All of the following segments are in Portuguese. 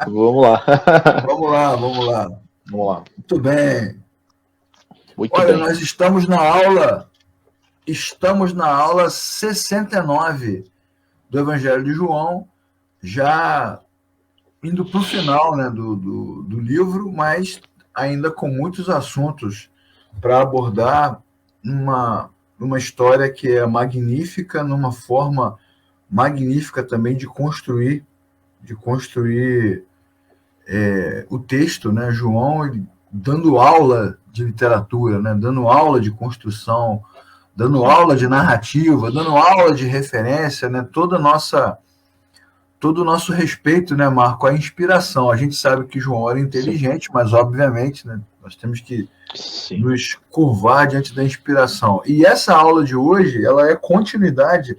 Vamos lá. Vamos lá, vamos lá. Vamos lá. Muito bem. Muito Olha, bem. nós estamos na aula 69 do Evangelho de João, já indo para o final, né, do livro, mas ainda com muitos assuntos para abordar, uma história que é magnífica, numa forma magnífica também de construir o texto, né? João ele, dando aula de literatura, né? Dando aula de construção, dando aula de narrativa, dando aula de referência, né? Todo o nosso respeito, né, Marco, à inspiração. A gente sabe que João era inteligente, mas obviamente, né, nós temos que nos curvar diante da inspiração. E essa aula de hoje, ela é continuidade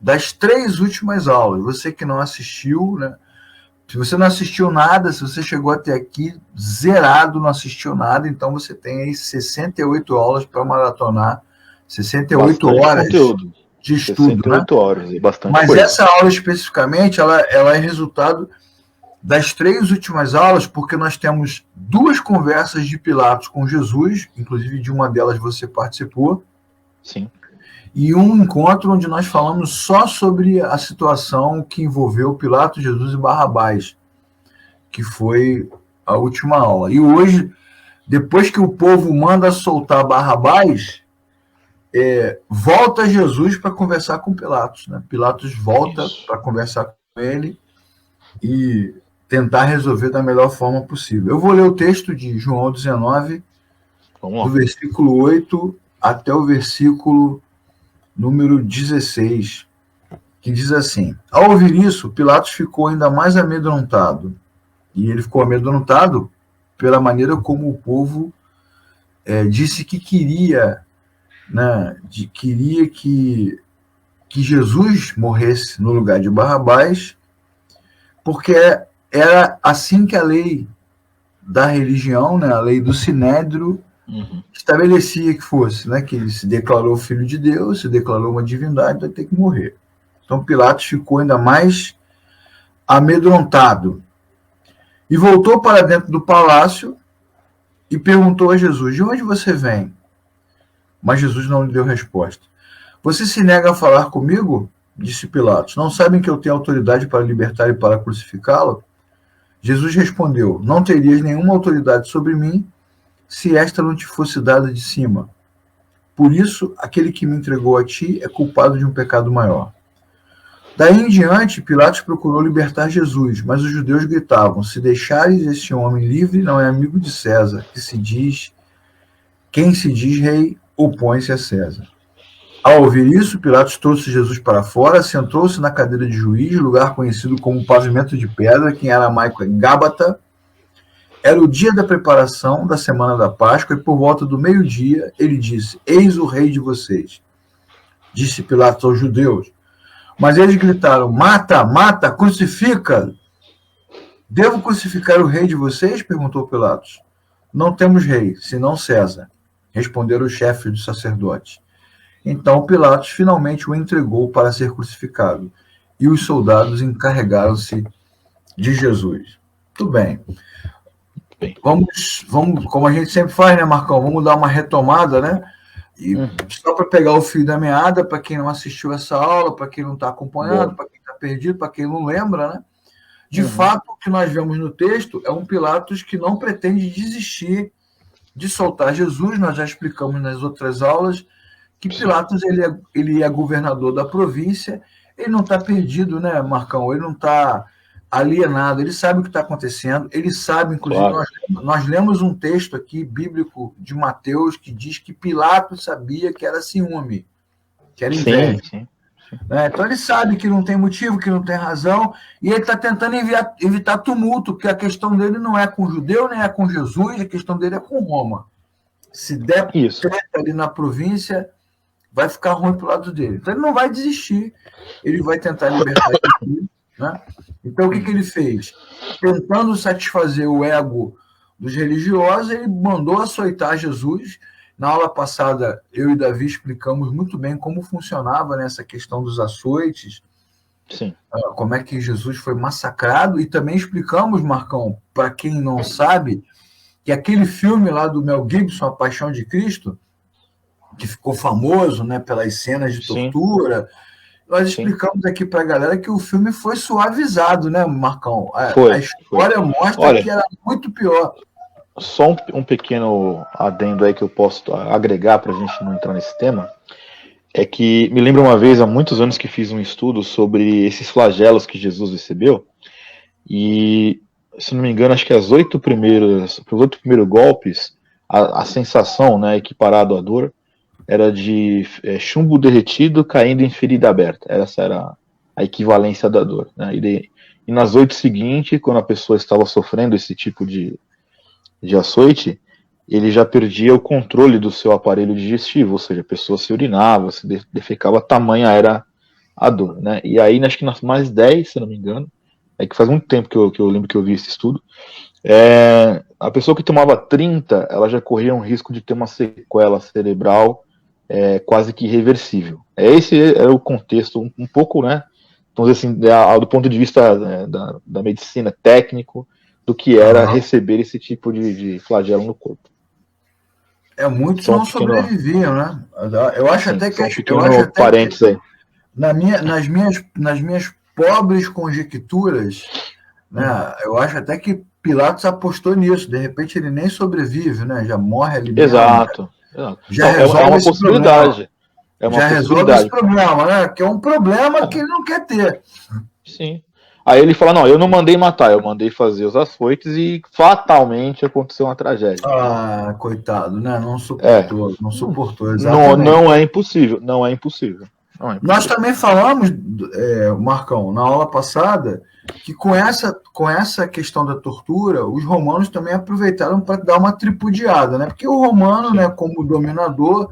das 3 últimas aulas. Você que não assistiu, né? Se você não assistiu nada, se você chegou até aqui zerado, não assistiu nada, então você tem aí 68 aulas para maratonar, 68 bastante horas conteúdo de estudo, 68 né? horas e bastante Mas coisa. essa aula especificamente, ela é resultado das 3 últimas aulas, porque nós temos 2 conversas de Pilatos com Jesus, inclusive de uma delas você participou. Sim. E um encontro onde nós falamos só sobre a situação que envolveu Pilatos, Jesus e Barrabás, que foi a última aula. E hoje, depois que o povo manda soltar Barrabás, volta Jesus para conversar com Pilatos, né? Pilatos volta para conversar com ele e tentar resolver da melhor forma possível. Eu vou ler o texto de João 19, do versículo 8 até o versículo número 16, que diz assim: ao ouvir isso, Pilatos ficou ainda mais amedrontado. E ele ficou amedrontado pela maneira como o povo disse que queria, né, queria que Jesus morresse no lugar de Barrabás, porque era assim que a lei da religião, né, a lei do Sinédrio, estabelecia que fosse, né, que ele se declarou filho de Deus, se declarou uma divindade, vai ter que morrer. Então Pilatos ficou ainda mais amedrontado e voltou para dentro do palácio e perguntou a Jesus: de onde você vem? Mas Jesus não lhe deu resposta. Você se nega a falar comigo? Disse Pilatos. Não sabem que eu tenho autoridade para libertar e para crucificá-lo? Jesus respondeu: não terias nenhuma autoridade sobre mim se esta não te fosse dada de cima. Por isso, aquele que me entregou a ti é culpado de um pecado maior. Daí em diante, Pilatos procurou libertar Jesus, mas os judeus gritavam: se deixares este homem livre, não é amigo de César, quem se diz rei opõe-se a César. Ao ouvir isso, Pilatos trouxe Jesus para fora, sentou-se na cadeira de juiz, lugar conhecido como pavimento de pedra, que em aramaico é Gábata. Era o dia da preparação da semana da Páscoa, e por volta do meio-dia ele disse: eis o rei de vocês. Disse Pilatos aos judeus. Mas eles gritaram: mata, mata, crucifica. Devo crucificar o rei de vocês? Perguntou Pilatos. Não temos rei, senão César, responderam os chefes dos sacerdotes. Então Pilatos finalmente o entregou para ser crucificado, e os soldados encarregaram-se de Jesus. Tudo bem. Vamos, como a gente sempre faz, né, Marcão? Vamos dar uma retomada, né? E só para pegar o fio da meada, para quem não assistiu essa aula, para quem não está acompanhando, para quem está perdido, para quem não lembra, né? De fato, o que nós vemos no texto é um Pilatos que não pretende desistir de soltar Jesus. Nós já explicamos nas outras aulas que Pilatos ele é governador da província, ele não está perdido, né, Marcão? Ele não está alienado, ele sabe o que está acontecendo, ele sabe, inclusive, claro. nós lemos um texto aqui, bíblico, de Mateus, que diz que Pilatos sabia que era ciúme, que era inveja. Sim. Então ele sabe que não tem motivo, que não tem razão, e ele está tentando evitar tumulto, porque a questão dele não é com o judeu, nem é com Jesus, a questão dele é com Roma. Se der treta ali na província, vai ficar ruim para o lado dele. Então ele não vai desistir, ele vai tentar libertar ele, né? Então, o que ele fez? Tentando satisfazer o ego dos religiosos, ele mandou açoitar Jesus. Na aula passada, eu e Davi explicamos muito bem como funcionava nessa questão dos açoites. Sim, como é que Jesus foi massacrado, e também explicamos, Marcão, para quem não sabe, que aquele filme lá do Mel Gibson, A Paixão de Cristo, que ficou famoso, né, pelas cenas de sim, tortura, nós sim. explicamos aqui para a galera que o filme foi suavizado, né, Marcão? A Foi. história mostra Olha, que era muito pior. só um pequeno adendo aí que eu posso agregar para a gente não entrar nesse tema, é que me lembro uma vez, há muitos anos, que fiz um estudo sobre esses flagelos que Jesus recebeu, e, se não me engano, acho que os 8 primeiros golpes, a sensação, né, equiparado à dor, era de chumbo derretido caindo em ferida aberta. Essa era a equivalência da dor. Né? E nas 8 seguintes, quando a pessoa estava sofrendo esse tipo de açoite, ele já perdia o controle do seu aparelho digestivo, ou seja, a pessoa se urinava, se defecava, tamanha era a dor. Né? E aí, acho que nas mais 10, se não me engano, é que faz muito tempo que eu lembro que eu vi esse estudo, a pessoa que tomava 30, ela já corria um risco de ter uma sequela cerebral quase que irreversível. Esse é o contexto, um pouco, né, vamos dizer assim, do ponto de vista da medicina técnico, do que era Uhum. receber esse tipo de flagelo no corpo. Muitos Só um não pequeno, sobreviviam, né? Eu acho sim, até que, só um eu acho pequeno até que parênteses aí. nas minhas pobres conjecturas, né, eu acho até que Pilatos apostou nisso. De repente ele nem sobrevive, né? Já morre ali mesmo, Exato. Exato. já Não, é resolve uma esse problema. possibilidade. É uma Já resolve esse possibilidade. problema, né? Que é um problema que É, ele não quer ter. sim. Aí ele fala, não, eu não mandei matar, eu mandei fazer os açoites e fatalmente aconteceu uma tragédia. Ah, coitado, né? Não É, suportou, não suportou, não, exatamente. não é impossível, não é impossível. Não é Nós impossível. também falamos, Marcão, na aula passada, que com essa questão da tortura, os romanos também aproveitaram para dar uma tripudiada, né? Porque o romano, né, Sim, como dominador,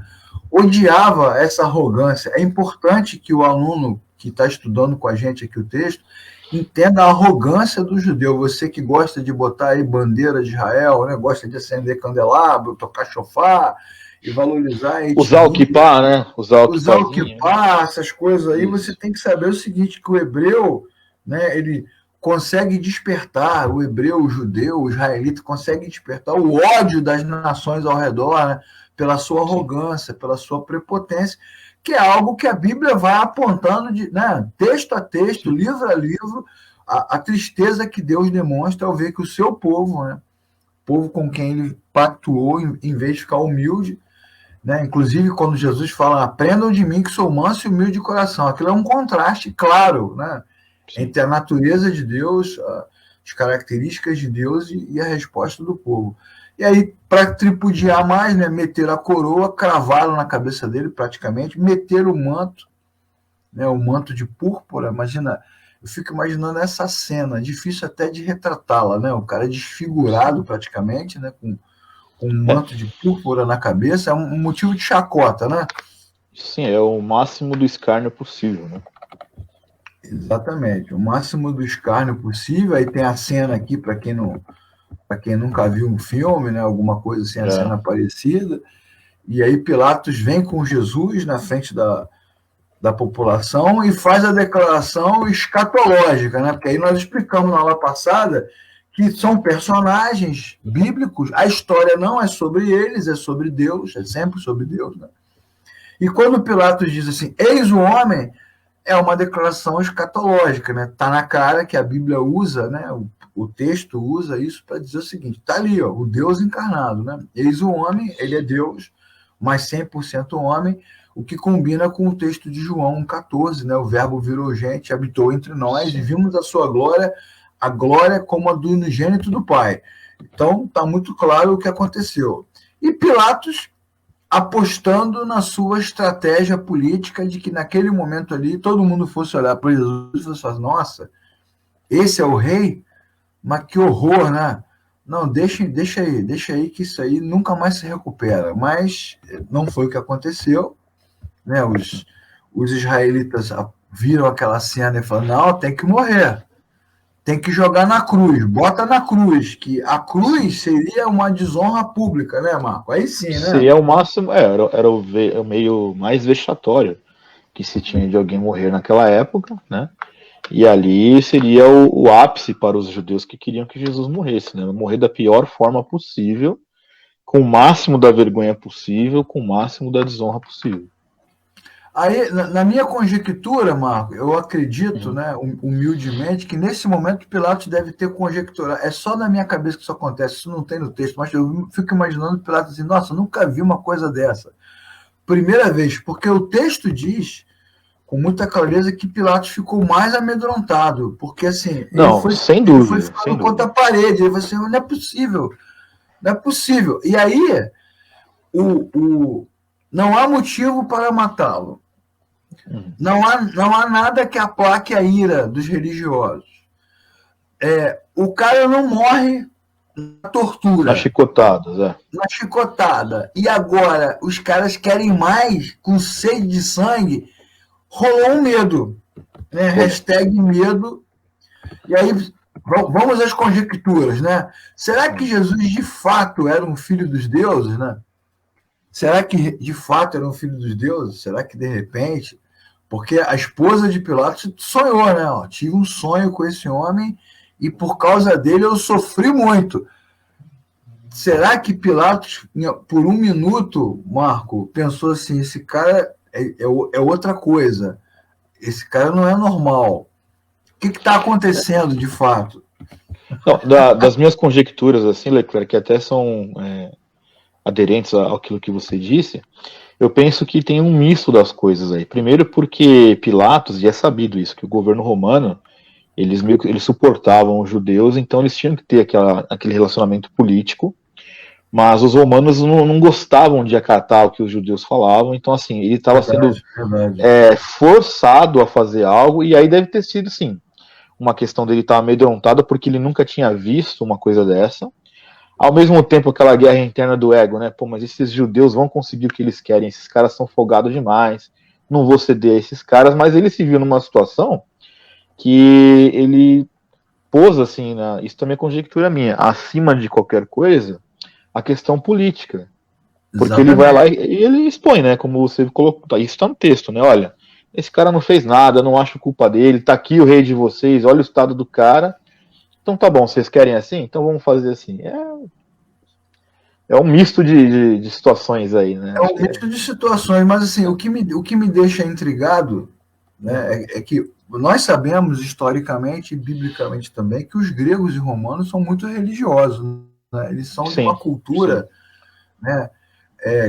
odiava essa arrogância. É importante que o aluno que está estudando com a gente aqui o texto entenda a arrogância do judeu. Você que gosta de botar aí bandeira de Israel, né, gosta de acender candelabro, tocar chofar e valorizar a usar o etnia, kippah, né? Usar o usar o kippazinho. kippah, essas coisas aí, você Isso. tem que saber o seguinte, que o hebreu, né, ele consegue despertar, o hebreu, o judeu, o israelita, consegue despertar o ódio das nações ao redor, né, pela sua Sim, arrogância, pela sua prepotência, que é algo que a Bíblia vai apontando, né, texto a texto, sim. livro a livro, a tristeza que Deus demonstra ao ver que o seu povo, né, povo com quem ele pactuou, em vez de ficar humilde, né? Inclusive, quando Jesus fala, aprendam de mim que sou manso e humilde de coração, aquilo é um contraste claro, né, Sim. entre a natureza de Deus, as características de Deus e a resposta do povo. E aí, para tripudiar mais, né, meter a coroa, cravaram na cabeça dele praticamente, meter o manto, né, o manto de púrpura. Imagina, eu fico imaginando essa cena, difícil até de retratá-la, né? O cara desfigurado Sim. praticamente, né, com um manto de púrpura na cabeça, é um motivo de chacota, né? Sim, é o máximo do escárnio possível, né? Exatamente, o máximo do escárnio possível. Aí tem a cena aqui, para quem nunca viu um filme, né, alguma coisa assim, a É, cena parecida. E aí Pilatos vem com Jesus na frente da população e faz a declaração escatológica, né? Porque aí nós explicamos na aula passada que são personagens bíblicos, a história não é sobre eles, é sobre Deus, é sempre sobre Deus, né? E quando Pilatos diz assim, eis o homem, é uma declaração escatológica, né? Tá na cara que a Bíblia usa, né? O texto usa isso para dizer o seguinte, tá ali, ó, o Deus encarnado, né? Eis o homem, ele é Deus, mas 100% homem, o que combina com o texto de João 1,14, né? O verbo virou gente, habitou entre nós e sim. vimos a glória como a do unigênito do Pai. Então, está muito claro o que aconteceu. E Pilatos apostando na sua estratégia política de que naquele momento ali todo mundo fosse olhar para Jesus e fosse falar, nossa, esse é o rei? Mas que horror, né? Não, deixa aí que isso aí nunca mais se recupera. Mas não foi o que aconteceu, né? Os israelitas viram aquela cena e falaram, não, tem que morrer. Tem que jogar na cruz, bota na cruz, que a Sim. cruz seria uma desonra pública, né, Marco? Aí sim, né? Seria o máximo, era o meio mais vexatório que se tinha de alguém morrer naquela época, né? E ali seria o ápice para os judeus que queriam que Jesus morresse, né? Morrer da pior forma possível, com o máximo da vergonha possível, com o máximo da desonra possível. Aí, na minha conjectura, Marco, eu acredito, né, humildemente, que nesse momento Pilatos deve ter conjecturado. É só na minha cabeça que isso acontece, isso não tem no texto, mas eu fico imaginando Pilatos assim, nossa, nunca vi uma coisa dessa. Primeira vez, porque o texto diz, com muita clareza, que Pilatos ficou mais amedrontado, porque assim, Não, sem ele foi dúvida, sem ficando contra a dúvida. parede, ele falou assim, não é possível, não é possível. E aí, não há motivo para matá-lo. Não há nada que aplaque a ira dos religiosos. O cara não morre na Nas tortura, chicotadas, na chicotada. E agora os caras querem mais, com sede de sangue, rolou um medo. Né? Hashtag medo. E aí, vamos às conjecturas, né? Será que Jesus de fato era um filho dos deuses, né? Será que de fato era um filho dos deuses? Será que de repente... Porque a esposa de Pilatos sonhou, né? Ó, tive um sonho com esse homem e por causa dele eu sofri muito. Será que Pilatos, por um minuto, Marco, pensou assim, esse cara é outra coisa. Esse cara não é normal. O que está acontecendo de fato? Não, das minhas conjecturas, assim, Leclerc, que até são aderentes àquilo que você disse, eu penso que tem um misto das coisas aí. Primeiro porque Pilatos, e é sabido isso, que o governo romano, eles suportavam os judeus, então eles tinham que ter aquele relacionamento político, mas os romanos não gostavam de acatar o que os judeus falavam, então assim, ele estava sendo forçado a fazer algo, e aí deve ter sido, sim, uma questão dele estar amedrontado, porque ele nunca tinha visto uma coisa dessa. Ao mesmo tempo, aquela guerra interna do ego, né? Pô, mas esses judeus vão conseguir o que eles querem, esses caras são folgados demais, não vou ceder a esses caras, mas ele se viu numa situação que ele pôs, assim, isso também é conjectura minha, acima de qualquer coisa, a questão política. Porque ele vai lá e ele expõe, né? Como você colocou, isso está no texto, né? Olha, esse cara não fez nada, não acho culpa dele, tá aqui o rei de vocês, olha o estado do cara. Então tá bom, vocês querem assim? Então vamos fazer assim. É um misto de situações aí, né? É um misto de situações, mas assim, o que me deixa intrigado, né, é que nós sabemos historicamente e biblicamente também que os gregos e romanos são muito religiosos, né? Eles são de uma cultura, né,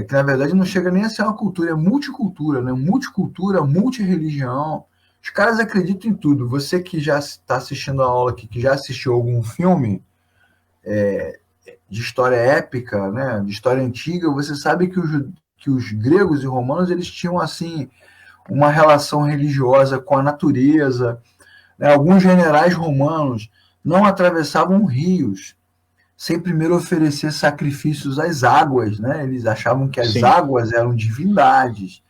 que na verdade não chega nem a ser uma cultura, é multicultura, né? Multicultura, multireligião. Os caras acreditam em tudo. Você que já está assistindo a aula aqui, que já assistiu algum filme de história épica, né, de história antiga, você sabe que os gregos e romanos eles tinham assim uma relação religiosa com a natureza. Né? Alguns generais romanos não atravessavam rios sem primeiro oferecer sacrifícios às águas. Né? Eles achavam que as águas eram divindades,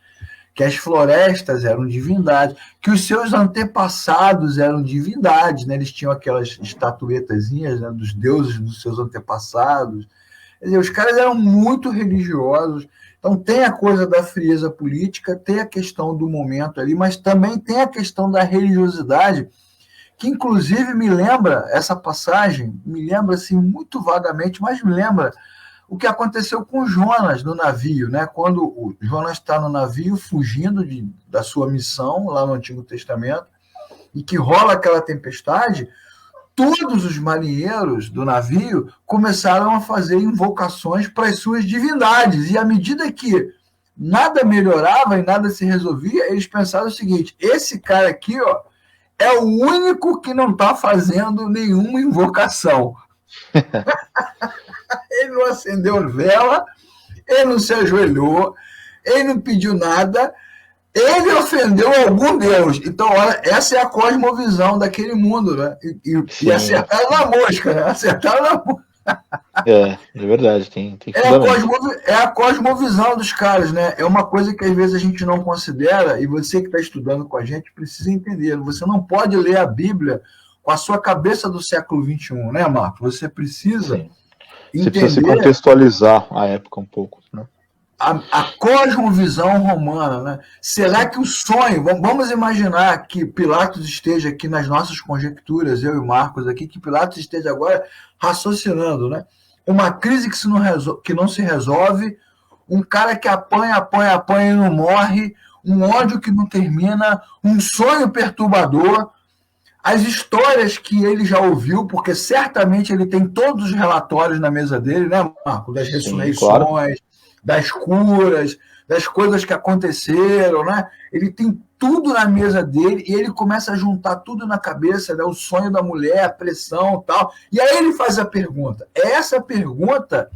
que as florestas eram divindades, que os seus antepassados eram divindades. Né? Eles tinham aquelas estatuetazinhas, né, dos deuses dos seus antepassados. Quer dizer, os caras eram muito religiosos. Então tem a coisa da frieza política, tem a questão do momento ali, mas também tem a questão da religiosidade, que inclusive me lembra, essa passagem, me lembra assim muito vagamente, mas me lembra o que aconteceu com Jonas no navio, né? Quando o Jonas está no navio fugindo da sua missão lá no Antigo Testamento, e que rola aquela tempestade, todos os marinheiros do navio começaram a fazer invocações para as suas divindades. E à medida que nada melhorava e nada se resolvia, eles pensaram o seguinte: esse cara aqui, ó, é o único que não está fazendo nenhuma invocação. Ele não acendeu vela, ele não se ajoelhou, ele não pediu nada, ele ofendeu algum deus. Então, olha, essa é a cosmovisão daquele mundo, né? E acertaram na mosca, né? Acertaram na mosca. É verdade, tem é a cosmovisão dos caras, né? É uma coisa que às vezes a gente não considera, e você que está estudando com a gente precisa entender. Você não pode ler a Bíblia com a sua cabeça do século XXI, né, Marco? Você precisa entender. Você precisa se contextualizar a época um pouco, né? a cosmovisão romana, né? Será que o sonho, vamos imaginar que Pilatos esteja aqui nas nossas conjecturas, eu e Marcos aqui, que Pilatos esteja agora raciocinando, né? Uma crise que não se resolve, um cara que apanha e não morre, um ódio que não termina, um sonho perturbador, as histórias que ele já ouviu, porque certamente ele tem todos os relatórios na mesa dele, né, Marco? Das ressurreições, claro, das curas, das coisas que aconteceram, né? Ele tem tudo na mesa dele e ele começa a juntar tudo na cabeça, né? O sonho da mulher, a pressão e tal. E aí ele faz a pergunta. É essa pergunta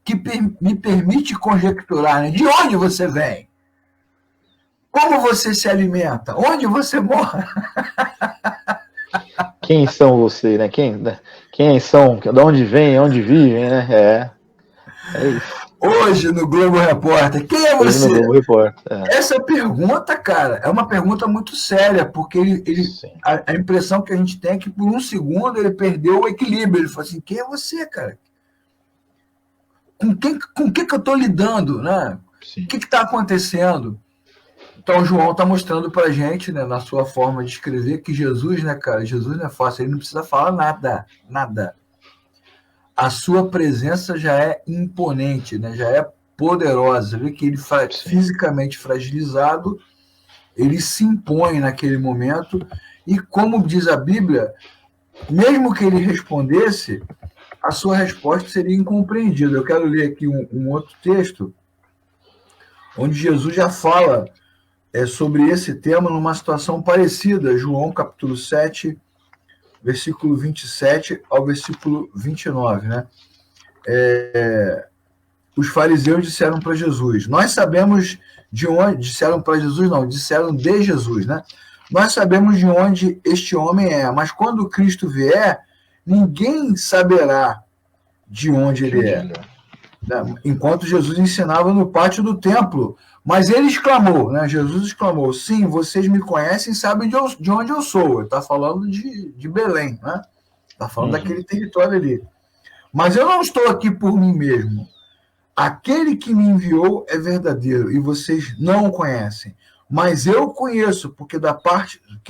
que me permite conjecturar, né? De onde você vem? Como você se alimenta? Onde você mora? Quem são vocês, né? Quem são? De onde vêm? Onde vivem, né? É isso. Hoje no Globo Repórter, quem é você? Hoje no Globo Repórter. Essa pergunta, cara, é uma pergunta muito séria, porque a impressão que a gente tem é que por um segundo ele perdeu o equilíbrio. Ele falou assim, quem é você, cara? Com que eu estou lidando, né? O que está acontecendo? Então, João está mostrando para a gente, né, na sua forma de escrever, que Jesus, né, cara, Jesus não é fácil, ele não precisa falar nada. A sua presença já é imponente, né, já é poderosa. Você vê que ele, fisicamente fragilizado, ele se impõe naquele momento, e como diz a Bíblia, mesmo que ele respondesse, a sua resposta seria incompreendida. Eu quero ler aqui um outro texto, onde Jesus já fala sobre esse tema numa situação parecida, João capítulo 7, versículo 27 ao versículo 29, né? Os fariseus disseram para Jesus, nós sabemos de onde, disseram para Jesus não, disseram de Jesus, né? Nós sabemos de onde este homem é, mas quando Cristo vier, ninguém saberá de onde ele é. Enquanto Jesus ensinava no pátio do templo, mas ele exclamou, né? Jesus exclamou, sim, vocês me conhecem e sabem de onde eu sou. Ele está falando de Belém, né? Está falando daquele território ali. Mas eu não estou aqui por mim mesmo. Aquele que me enviou é verdadeiro e vocês não o conhecem. Mas eu conheço, porque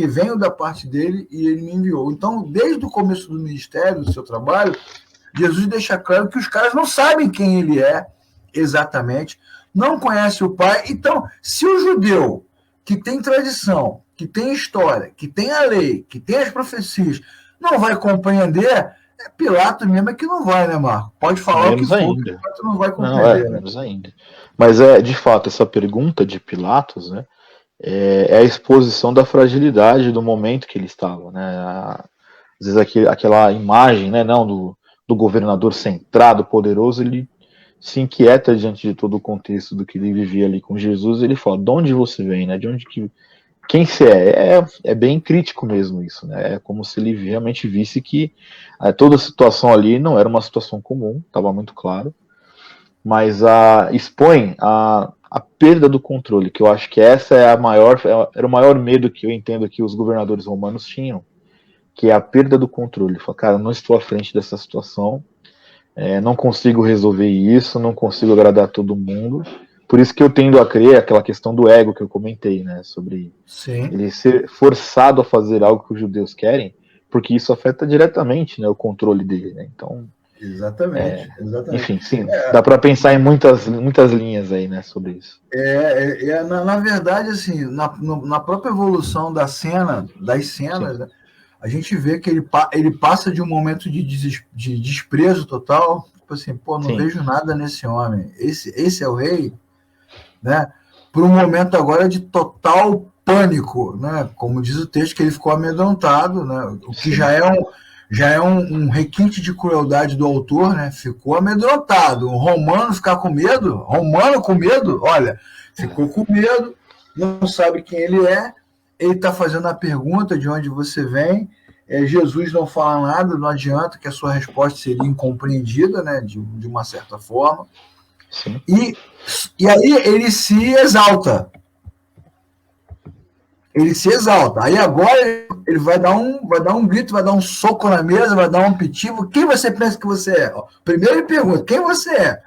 venho da parte dele e ele me enviou. Então, desde o começo do ministério, do seu trabalho, Jesus deixa claro que os caras não sabem quem ele é exatamente, não conhece o Pai. Então, se o judeu que tem tradição, que tem história, que tem a lei, que tem as profecias, não vai compreender, Pilatos mesmo é que não vai, né, Marco? Pode falar menos o que for, Pilatos não vai compreender. Menos ainda. Mas, de fato, essa pergunta de Pilatos, né, é a exposição da fragilidade do momento que ele estava, né? Às vezes aquela imagem, né, do governador centrado, poderoso, ele se inquieta diante de todo o contexto do que ele vivia ali com Jesus, ele fala, de onde você vem, né? Quem você é? É bem crítico mesmo isso, né? É como se ele realmente visse que toda a situação ali não era uma situação comum, estava muito claro, mas expõe a perda do controle, que eu acho que essa era o maior medo que eu entendo que os governadores romanos tinham, que é a perda do controle. Fala, cara, não estou à frente dessa situação, não consigo resolver isso, não consigo agradar todo mundo. Por isso que eu tendo a crer aquela questão do ego que eu comentei, né, sobre ele ser forçado a fazer algo que os judeus querem, porque isso afeta diretamente, né, o controle dele, né? Então, exatamente. Enfim, sim, dá para pensar em muitas linhas aí, né, sobre isso. Na verdade, assim, na própria evolução das cenas, né, a gente vê que ele passa de um momento de desprezo total, tipo assim, não vejo nada nesse homem, esse é o rei, né? Por um momento agora de total pânico, né? Como diz o texto, que ele ficou amedrontado, né? O que já é um requinte de crueldade do autor, né? Ficou amedrontado. Um romano ficar com medo, olha, ficou com medo, não sabe quem ele é, ele está fazendo a pergunta de onde você vem, Jesus não fala nada, não adianta, que a sua resposta seria incompreendida, né, de uma certa forma. Sim. E aí ele se exalta. Aí agora ele vai dar um grito, vai dar um soco na mesa, vai dar um pitivo. Quem você pensa que você é? Primeiro ele pergunta, quem você é?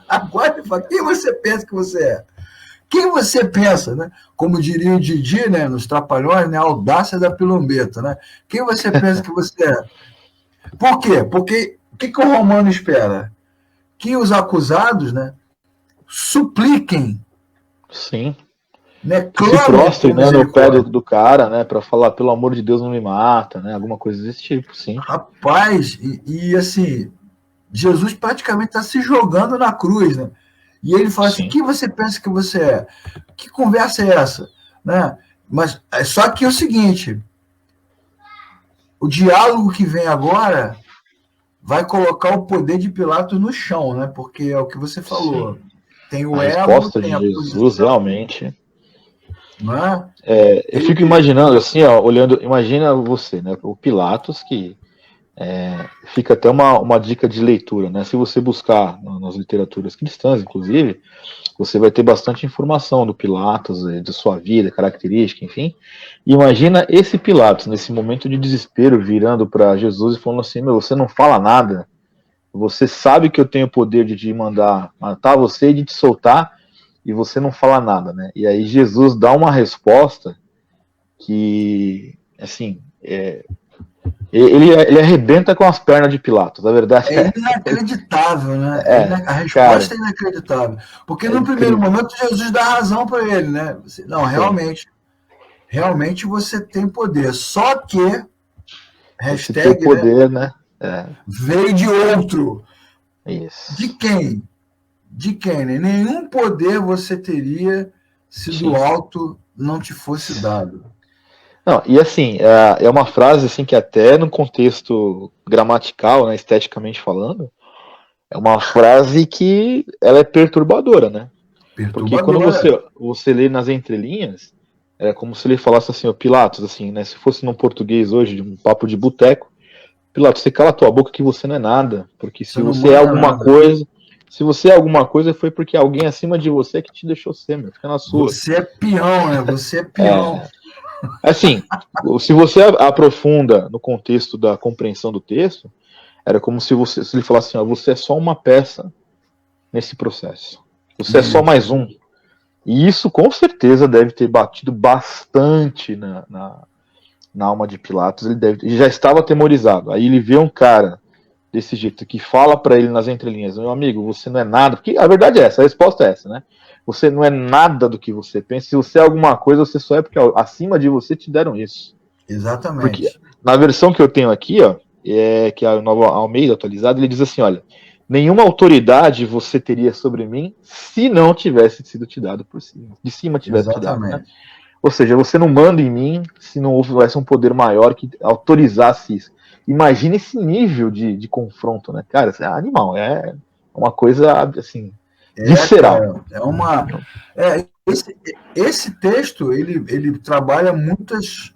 Agora ele fala, quem você pensa que você é? Quem você pensa, né? Como diria o Didi, né, nos Trapalhões, né, a audácia da pilombeta, né? Quem você pensa que você é? Por quê? Porque o que o Romano espera? Que os acusados, né, supliquem, Sim. né, Que se prostrem, né, no pé do cara, né, para falar, pelo amor de Deus, não me mata, né? Alguma coisa desse tipo, sim. Rapaz, assim, Jesus praticamente está se jogando na cruz, né? E ele fala assim, quem você pensa que você é? Que conversa é essa? Né? Mas só que é o seguinte, o diálogo que vem agora vai colocar o poder de Pilatos no chão, né? Porque é o que você falou. Sim. Tem o a ego, resposta tem de a Jesus, posição, realmente. né? Eu fico imaginando, assim, ó, olhando, imagina você, né? O Pilatos, que fica até uma dica de leitura, né? Se você buscar nas literaturas cristãs, inclusive, você vai ter bastante informação do Pilatos, de sua vida, característica, enfim. E imagina esse Pilatos, nesse momento de desespero, virando para Jesus e falando assim: meu, você não fala nada, você sabe que eu tenho o poder de te mandar matar você e de te soltar, e você não fala nada, né? E aí Jesus dá uma resposta que, assim, ele arrebenta com as pernas de Pilatos, a verdade É inacreditável, né? A cara, resposta é inacreditável. Porque é no primeiro incrível. momento Jesus dá razão para ele, né? Não, Sim. realmente você tem poder. Só que, Esse teu hashtag, né? poder, né? Veio de outro. De Isso. quem? De quem, né? Nenhum poder você teria se do Sim. alto não te fosse dado. Não, e assim, é uma frase assim que até no contexto gramatical, né, esteticamente falando, é uma frase que ela é perturbadora, né? Porque quando Perturbadora. você lê nas entrelinhas, é como se ele falasse assim, ó, Pilatos, assim, né? Se fosse no português hoje, de um papo de boteco, Pilatos, você cala tua boca que você não é nada, porque Você se não você é manda alguma nada. coisa, se você é alguma coisa foi porque alguém acima de você que te deixou ser, meu, fica na sua. Você é peão, né? Você é peão. Assim, se você aprofunda no contexto da compreensão do texto, era como se ele falasse assim, ó, você é só uma peça nesse processo. Você é só Isso. mais um. E isso com certeza deve ter batido bastante na alma de Pilatos. Ele já estava atemorizado. Aí ele vê um cara desse jeito que fala para ele nas entrelinhas, meu amigo, você não é nada. Porque a verdade é essa, a resposta é essa, né? Você não é nada do que você pensa. Se você é alguma coisa, você só é porque acima de você te deram isso. Porque Exatamente. na versão que eu tenho aqui, ó, que é a nova Almeida atualizada, ele diz assim, olha, nenhuma autoridade você teria sobre mim se não tivesse sido te dado por cima. De cima tivesse te dado, né? Exatamente. Ou seja, você não manda em mim se não houvesse um poder maior que autorizasse isso. Imagina esse nível de confronto, né? Cara, é animal, é uma coisa assim, visceral. Cara, esse texto ele trabalha muitos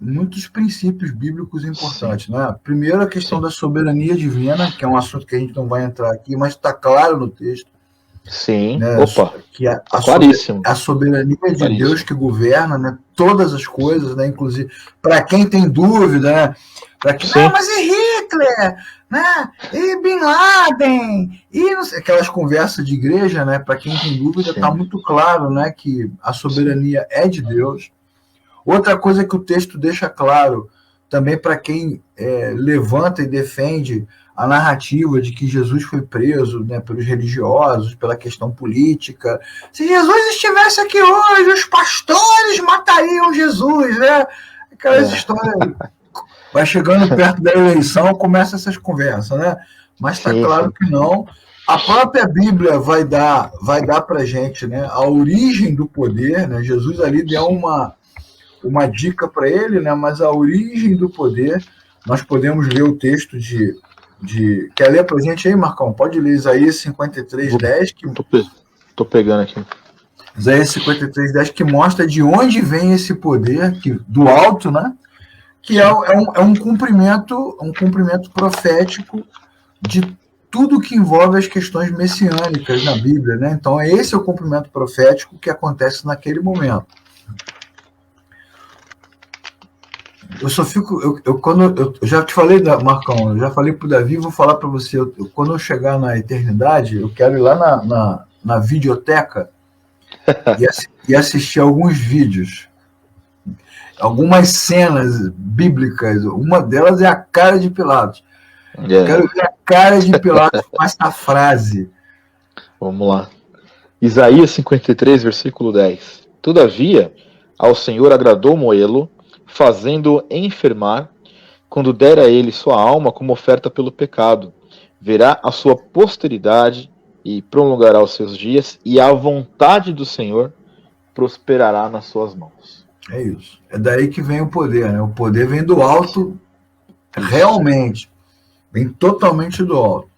princípios bíblicos Sim, importantes, né? Primeiro, a questão sim, da soberania divina, que é um assunto que a gente não vai entrar aqui, mas está claro no texto, sim. né? Opa, Que tá claríssimo, a soberania de Deus claríssimo. que governa, né? Todas as coisas, né? Inclusive, para quem tem dúvida, né? Para quem, não, Sim, mas e Hitler, né? E Bin Laden, e não sei, aquelas conversas de igreja, né? Para quem tem dúvida, está sim, muito claro, né? Que a sim, soberania é de Deus. Outra coisa que o texto deixa claro, também para quem levanta e defende a narrativa de que Jesus foi preso, né, pelos religiosos, pela questão política. Se Jesus estivesse aqui hoje, os pastores matariam Jesus, né? Aquelas histórias. Vai chegando perto da eleição, começa essas conversas, né? Mas está sim, claro sim. que não. A própria Bíblia vai dar para gente, né, a origem do poder, né? Jesus ali deu Sim. uma dica para ele, né? Mas a origem do poder, nós podemos ler o texto quer ler para a gente aí, Marcão? Pode ler Isaías 53:10, Tô, tô pegando aqui. Isaías 53:10, que mostra de onde vem esse poder, do alto, né? Que Sim. é um cumprimento profético de tudo que envolve as questões messiânicas na Bíblia, né? Então, esse é o cumprimento profético que acontece naquele momento. Eu só fico. Eu já te falei, Marcão, eu já falei pro Davi, vou falar para você. Quando eu chegar na eternidade, eu quero ir lá na videoteca e assistir alguns vídeos. Algumas cenas bíblicas. Uma delas é a cara de Pilatos. Eu quero ver a cara de Pilatos com essa frase. Vamos lá. Isaías 53, versículo 10. Todavia, ao Senhor agradou moê-lo, fazendo-o enfermar, quando der a ele sua alma como oferta pelo pecado. Verá a sua posteridade e prolongará os seus dias, e a vontade do Senhor prosperará nas suas mãos. É isso. É daí que vem o poder, né? O poder vem do alto, realmente. Vem totalmente do alto.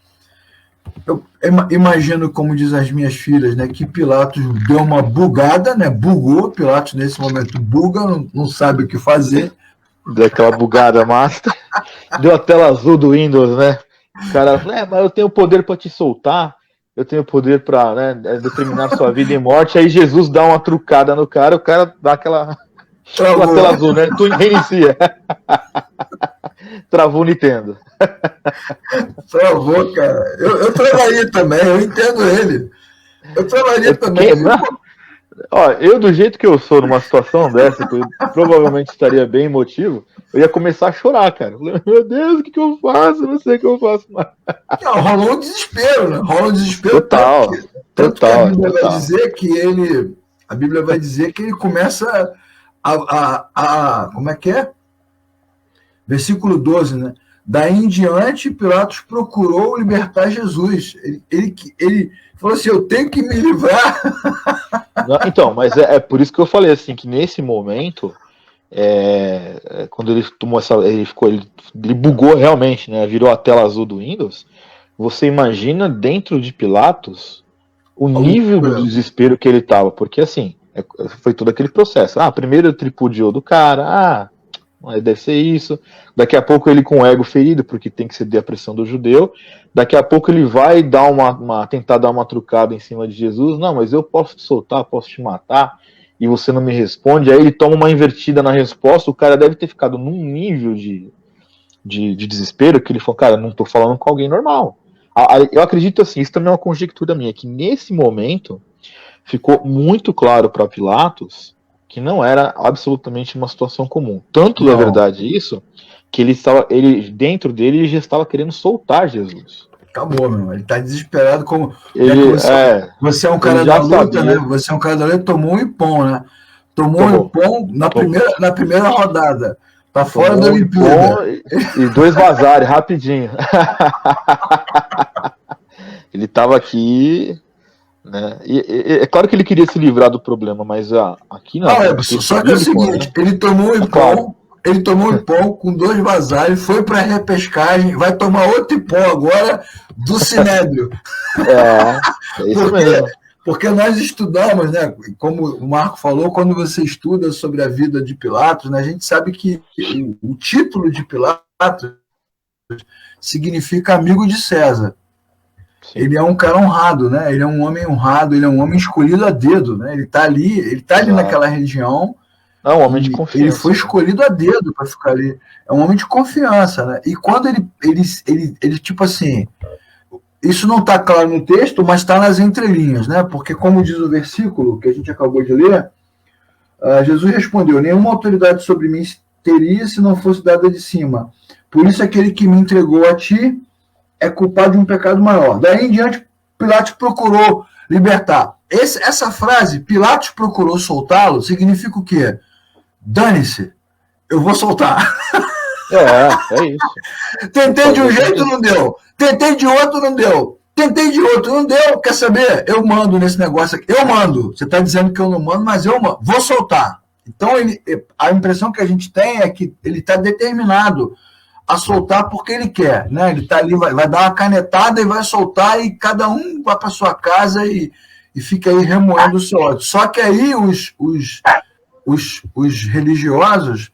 Eu imagino, como diz as minhas filhas, né, que Pilatos deu uma bugada, né? Bugou. Pilatos, nesse momento, buga, não sabe o que fazer. Deu aquela bugada master. Deu a tela azul do Windows, né? O cara falou, mas eu tenho poder para te soltar, eu tenho poder para, né, determinar sua vida e morte. Aí Jesus dá uma trucada no cara, o cara dá aquela tela azul, né? Tu reinicia. Travou o Nintendo. Travou, cara. Eu travaria também, eu entendo ele. Eu travaria também. Ó, eu, do jeito que eu sou numa situação dessa, que eu provavelmente estaria bem emotivo, eu ia começar a chorar, cara. Meu Deus, o que eu faço? Eu não sei o que eu faço mais. Não, rolou um desespero, né? Rolou um desespero. Total. Tanto que a Bíblia vai dizer que ele. A Bíblia vai dizer que ele começa como é que é? Versículo 12, né? Daí em diante, Pilatos procurou libertar Jesus. Ele falou assim, eu tenho que me livrar. Não, então, mas é por isso que eu falei assim, que nesse momento, quando ele tomou ele bugou realmente, né? Virou a tela azul do Windows. Você imagina dentro de Pilatos o nível do desespero que ele estava, porque assim, foi todo aquele processo. Primeiro ele tripudiou do cara, deve ser isso. Daqui a pouco ele com o ego ferido, porque tem que ceder a pressão do judeu. Daqui a pouco ele vai dar tentar dar uma trucada em cima de Jesus. Não, mas eu posso te soltar, posso te matar, e você não me responde. Aí ele toma uma invertida na resposta. O cara deve ter ficado num nível de desespero que ele falou, cara, não tô falando com alguém normal. Eu acredito assim, isso também é uma conjectura minha, que nesse momento ficou muito claro para Pilatos que não era absolutamente uma situação comum. Tanto é verdade isso, que ele dentro dele ele já estava querendo soltar Jesus. Acabou, meu. Ele tá desesperado como. Você é um cara da luta, sabia, né? Você é um cara da luta, tomou um ipom, né? Tomou um ipom na primeira rodada. Tá fora da Olimpíada. E 2 vazares, rapidinho. Ele tava aqui. Né? E é claro que ele queria se livrar do problema, mas aqui não. Só que é o seguinte, né? Ele tomou um ipom com 2 vazares, foi para repescagem, vai tomar outro ipom agora do Sinédrio. É isso mesmo. Porque nós estudamos, né? Como o Marco falou, quando você estuda sobre a vida de Pilatos, né, a gente sabe que o título de Pilatos significa amigo de César. Sim. Ele é um cara honrado, né? Ele é um homem honrado, ele é um homem escolhido a dedo, né? Ele tá ali naquela região. Um homem de confiança. Ele foi escolhido a dedo para ficar ali. É um homem de confiança, né? E quando ele tipo assim, isso não está claro no texto, mas está nas entrelinhas, né? Porque como diz o versículo que a gente acabou de ler, Jesus respondeu: nenhuma autoridade sobre mim teria se não fosse dada de cima. Por isso aquele que me entregou a ti é culpado de um pecado maior. Daí em diante, Pilatos procurou libertar. Essa frase, Pilatos procurou soltá-lo, significa o quê? Dane-se, eu vou soltar. É isso. Tentei de um jeito, não deu. Tentei de outro, não deu. Tentei de outro, não deu. Quer saber? Eu mando nesse negócio aqui. Eu mando. Você está dizendo que eu não mando, mas eu mando. Vou soltar. Então, a impressão que a gente tem é que ele está determinado a soltar porque ele quer, né? Ele está ali, vai dar uma canetada e vai soltar, e cada um vai para sua casa e fica aí remoendo o seu ódio. Só que aí os religiosos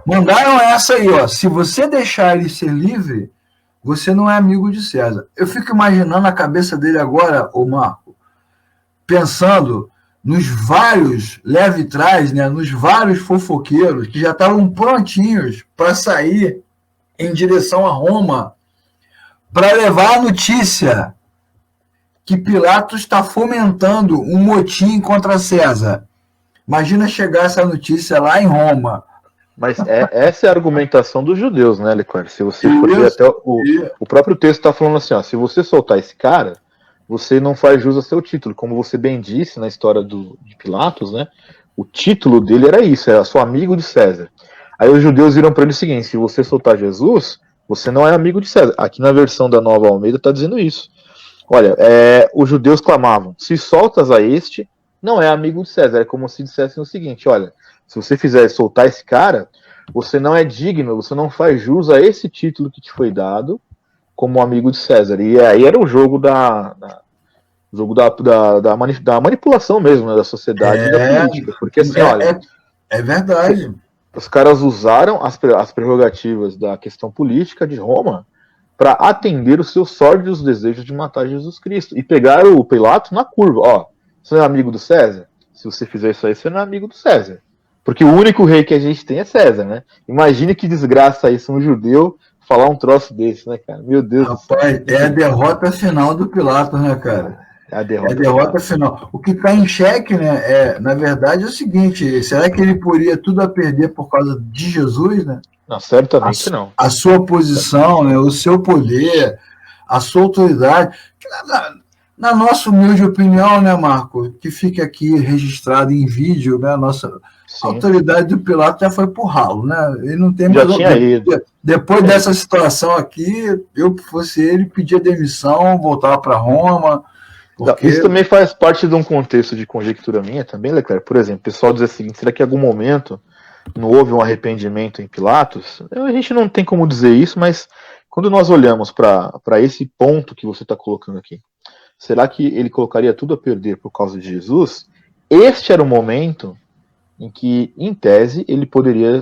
mandaram essa aí, ó. Se você deixar ele ser livre, você não é amigo de César. Eu fico imaginando a cabeça dele agora, ô Marco, pensando nos vários leve-trás, né, nos vários fofoqueiros que já estavam prontinhos para sair em direção a Roma para levar a notícia que Pilatos está fomentando um motim contra César. Imagina chegar essa notícia lá em Roma. Mas essa é a argumentação dos judeus, né, Leclerc? Se você for ver até o próprio texto está falando assim, ó, se você soltar esse cara, você não faz jus ao seu título. Como você bem disse na história de Pilatos, né? O título dele era isso, era sou amigo de César. Aí os judeus viram para ele o seguinte, se você soltar Jesus, você não é amigo de César. Aqui na versão da Nova Almeida está dizendo isso. Olha, os judeus clamavam, se soltas a este, não é amigo de César. É como se dissessem o seguinte, olha, se você fizer soltar esse cara, você não é digno, você não faz jus a esse título que te foi dado como amigo de César. E aí era o jogo da manipulação mesmo, né, da sociedade e da política. Porque assim, olha... É verdade. Os caras usaram as prerrogativas da questão política de Roma para atender os seus sórdidos desejos de matar Jesus Cristo. E pegaram o Pilatos na curva. Ó, você não é amigo do César? Se você fizer isso aí, você não é amigo do César. Porque o único rei que a gente tem é César, né? Imagine que desgraça isso, um judeu falar um troço desse, né, cara? Meu Deus do céu. Rapaz, é a derrota final do Pilatos, né, cara? É a derrota final. O que está em xeque, né, na verdade, é o seguinte, será que ele poria tudo a perder por causa de Jesus, né? Não, certamente não. A sua posição, né, o seu poder, a sua autoridade. Na nossa humilde opinião, né, Marco, que fica aqui registrado em vídeo, né, a nossa autoridade do Pilatos já foi pro ralo, né? Ele não tem mais... Já tinha ido. Depois dessa situação aqui, eu, se fosse ele, pedia demissão, voltava para Roma. Porque... Isso também faz parte de um contexto de conjectura minha também, Leclerc. Por exemplo, o pessoal diz o seguinte, será que em algum momento não houve um arrependimento em Pilatos? A gente não tem como dizer isso, mas quando nós olhamos para esse ponto que você está colocando aqui, será que ele colocaria tudo a perder por causa de Jesus? Este era o momento em que, em tese, ele poderia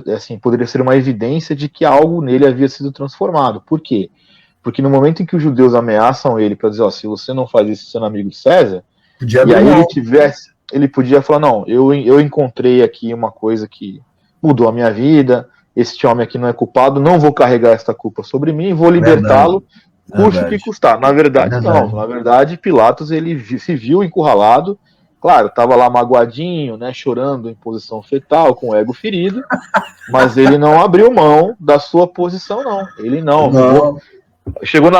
ser uma evidência de que algo nele havia sido transformado. Por quê? Porque no momento em que os judeus ameaçam ele para dizer, ó, se você não faz isso, você é amigo de César, e aí ele podia falar, não, eu encontrei aqui uma coisa que mudou a minha vida, este homem aqui não é culpado, não vou carregar esta culpa sobre mim, vou libertá-lo, custe o que custar. Na verdade, não. Na verdade, Pilatos ele se viu encurralado, claro, estava lá magoadinho, né, chorando em posição fetal, com o ego ferido, mas ele não abriu mão da sua posição, não. Ele não. Chegou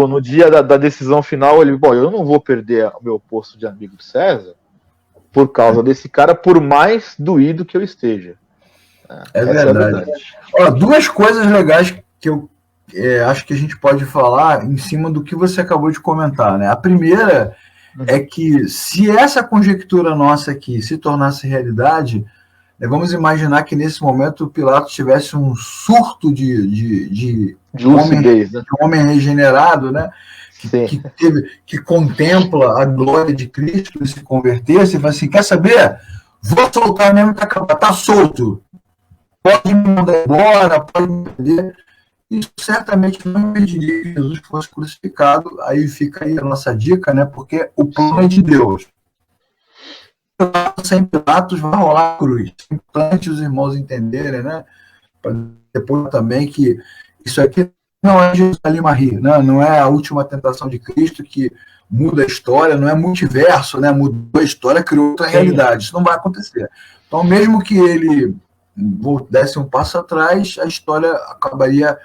no dia da decisão final, ele, bom, eu não vou perder o meu posto de amigo de César por causa desse cara, por mais doído que eu esteja. É verdade. Ó, duas coisas legais que eu acho que a gente pode falar em cima do que você acabou de comentar, né? A primeira é que se essa conjectura nossa aqui se tornasse realidade, vamos imaginar que nesse momento o Pilatos tivesse um surto de lucidez, né? De um homem regenerado, né? Que contempla a glória de Cristo e se convertesse e fala assim, quer saber? Vou soltar mesmo que acabar, tá solto. Pode me mandar embora, pode me prender. Isso certamente não impediria que Jesus fosse crucificado. Aí fica aí a nossa dica, né? Porque o plano é de Deus. Sem Pilatos vai rolar a cruz. É importante os irmãos entenderem, né? Depois também que isso aqui não é Jerusalém Marie, né? Não é a última tentação de Cristo que muda a história, não é multiverso, né? Mudou a história, criou outra realidade. Isso não vai acontecer. Então, mesmo que ele desse um passo atrás, a história acabaria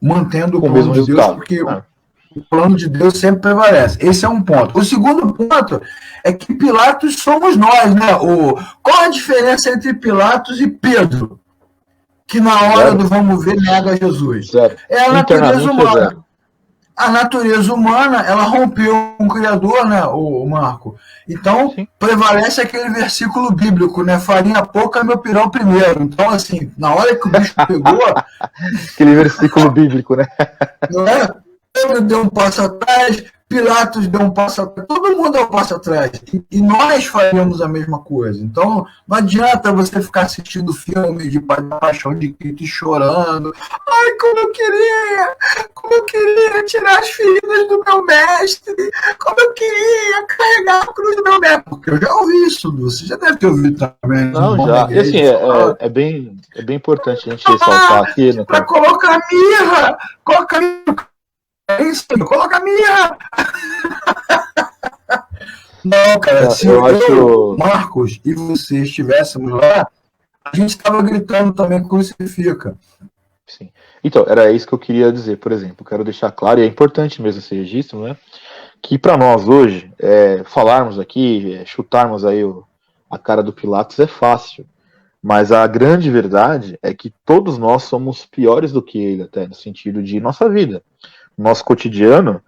mantendo o plano de Deus, porque o plano de Deus sempre prevalece. Esse é um ponto. O segundo ponto é que Pilatos somos nós, né? Qual a diferença entre Pilatos e Pedro? Que na hora do vamos ver nega Jesus. É a natureza humana. A natureza humana, ela rompeu com o Criador, né, o Marco? Então, prevalece aquele versículo bíblico, né? Farinha pouca, meu pirão primeiro. Então, assim, na hora que o bicho pegou... aquele versículo bíblico, né? Não é? Pedro deu um passo atrás, Pilatos deu um passo atrás, todo mundo deu um passo atrás, e nós faríamos a mesma coisa. Então, não adianta você ficar assistindo filme de Paixão de Cristo e chorando. Ai, como eu queria tirar as feridas do meu mestre, como eu queria carregar a cruz do meu mestre. Porque eu já ouvi isso, você já deve ter ouvido também. Não, já. E assim, é bem importante a gente ressaltar aqui, né? Para colocar mirra, é isso, coloca a mirra. Não, cara, se eu, Marcos e você estivéssemos lá, a gente estava gritando também crucifica. Sim. Então, era isso que eu queria dizer, por exemplo. Quero deixar claro, e é importante mesmo esse registro, né? Que para nós hoje, falarmos aqui, chutarmos aí a cara do Pilatos é fácil. Mas a grande verdade é que todos nós somos piores do que ele, até no sentido de nossa vida. Nosso cotidiano,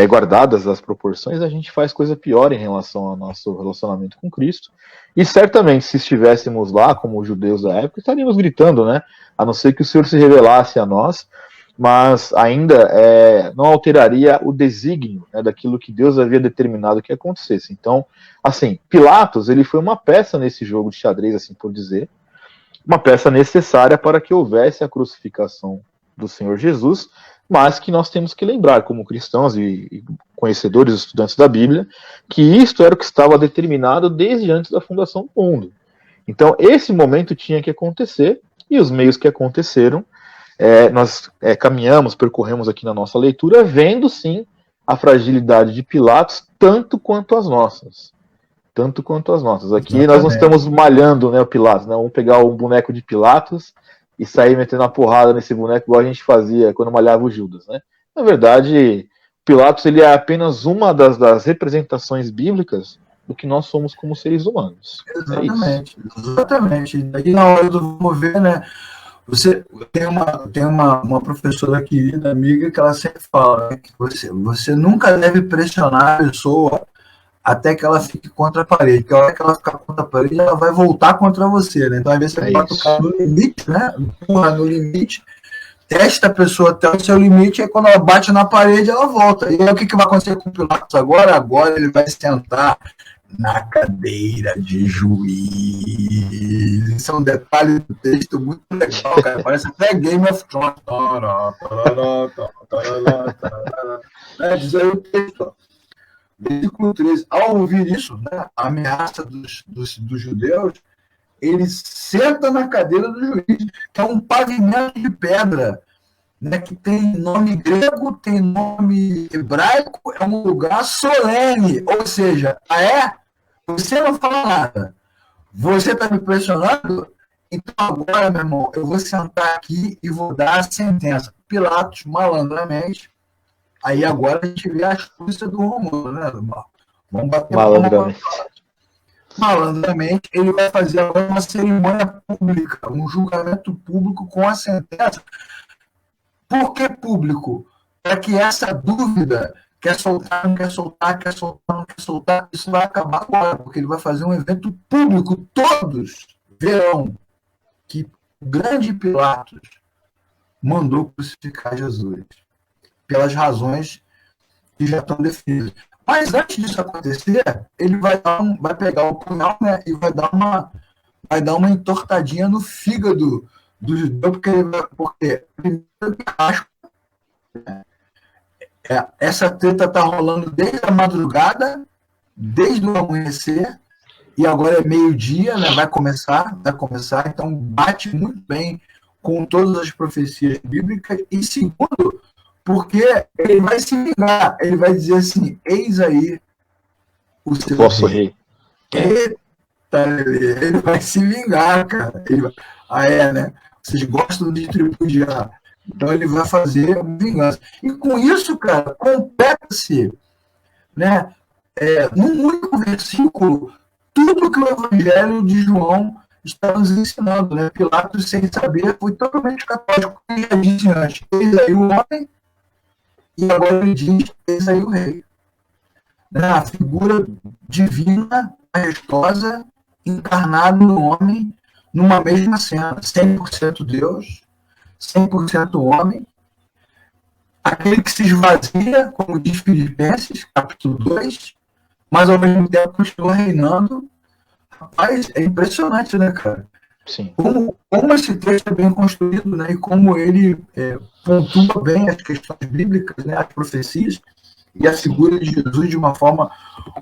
guardadas as proporções, a gente faz coisa pior em relação ao nosso relacionamento com Cristo. E certamente, se estivéssemos lá, como os judeus da época, estaríamos gritando, né? A não ser que o Senhor se revelasse a nós, mas ainda não alteraria o desígnio, né, daquilo que Deus havia determinado que acontecesse. Então, assim, Pilatos, ele foi uma peça nesse jogo de xadrez, assim por dizer, uma peça necessária para que houvesse a crucificação do Senhor Jesus, mas que nós temos que lembrar, como cristãos e conhecedores, estudantes da Bíblia, que isto era o que estava determinado desde antes da fundação do mundo. Então, esse momento tinha que acontecer, e os meios que aconteceram, nós caminhamos, percorremos aqui na nossa leitura, vendo sim a fragilidade de Pilatos, tanto quanto as nossas. Tanto quanto as nossas. Aqui exatamente. Nós não estamos malhando, né, o Pilatos, né? Vamos pegar um boneco de Pilatos e sair metendo a porrada nesse boneco igual a gente fazia quando malhava o Judas, né? Na verdade, Pilatos ele é apenas uma das representações bíblicas do que nós somos como seres humanos. Exatamente, exatamente. Daí na hora do vamos ver, né? Você tem uma professora querida, amiga, que ela sempre fala, né, que você nunca deve pressionar a pessoa até que ela fique contra a parede, porque a hora que ela ficar contra a parede, ela vai voltar contra você, né? Então, às vezes, você bota o cara no limite, né? Empurra no limite, testa a pessoa até o seu limite, e quando ela bate na parede, ela volta. E aí, o que vai acontecer com o Pilatos agora? Agora ele vai sentar na cadeira de juiz. Isso é um detalhe do texto muito legal, cara. Parece até Game of Thrones. Diz aí o texto. Versículo 13. Ao ouvir isso, né, a ameaça dos judeus, ele senta na cadeira do juiz, que é um pavimento de pedra, né, que tem nome grego, tem nome hebraico, é um lugar solene, ou seja, você não fala nada, você está me pressionando, então agora, meu irmão, eu vou sentar aqui e vou dar a sentença. Pilatos, malandramente, aí agora a gente vê a astúcia do Romano, né, vamos bater malandramente. Malandramente, ele vai fazer agora uma cerimônia pública, um julgamento público com a sentença. Por que público? Para que essa dúvida, quer soltar, não quer soltar, quer soltar, não quer soltar, isso vai acabar agora, porque ele vai fazer um evento público, todos verão que o grande Pilatos mandou crucificar Jesus, pelas razões que já estão definidas. Mas antes disso acontecer, ele vai pegar o punhal, né, e vai dar uma entortadinha no fígado do judeu, porque primeiro acho essa treta está rolando desde a madrugada, desde o amanhecer, e agora é meio-dia, né, vai começar, então bate muito bem com todas as profecias bíblicas, e segundo, porque ele vai se vingar, ele vai dizer assim, eis aí o seu vosso rei. Eita, ele vai se vingar, cara. Né? Vocês gostam de tripudiar. Então ele vai fazer vingança. E com isso, cara, completa-se, né, num único versículo, tudo que o Evangelho de João está nos ensinando, né? Pilatos, sem saber, foi totalmente católico. Ele já disse antes, eis aí o homem, e agora ele diz, eis aí o rei. Né? A figura divina, majestosa, encarnada no homem, numa mesma cena, 100% Deus, 100% homem, aquele que se esvazia, como diz Filipenses, capítulo 2, mas ao mesmo tempo continua reinando. Rapaz, é impressionante, né, cara? Sim. Como esse texto é bem construído, né, e como ele pontua bem as questões bíblicas, né, as profecias, e a figura de Jesus de uma forma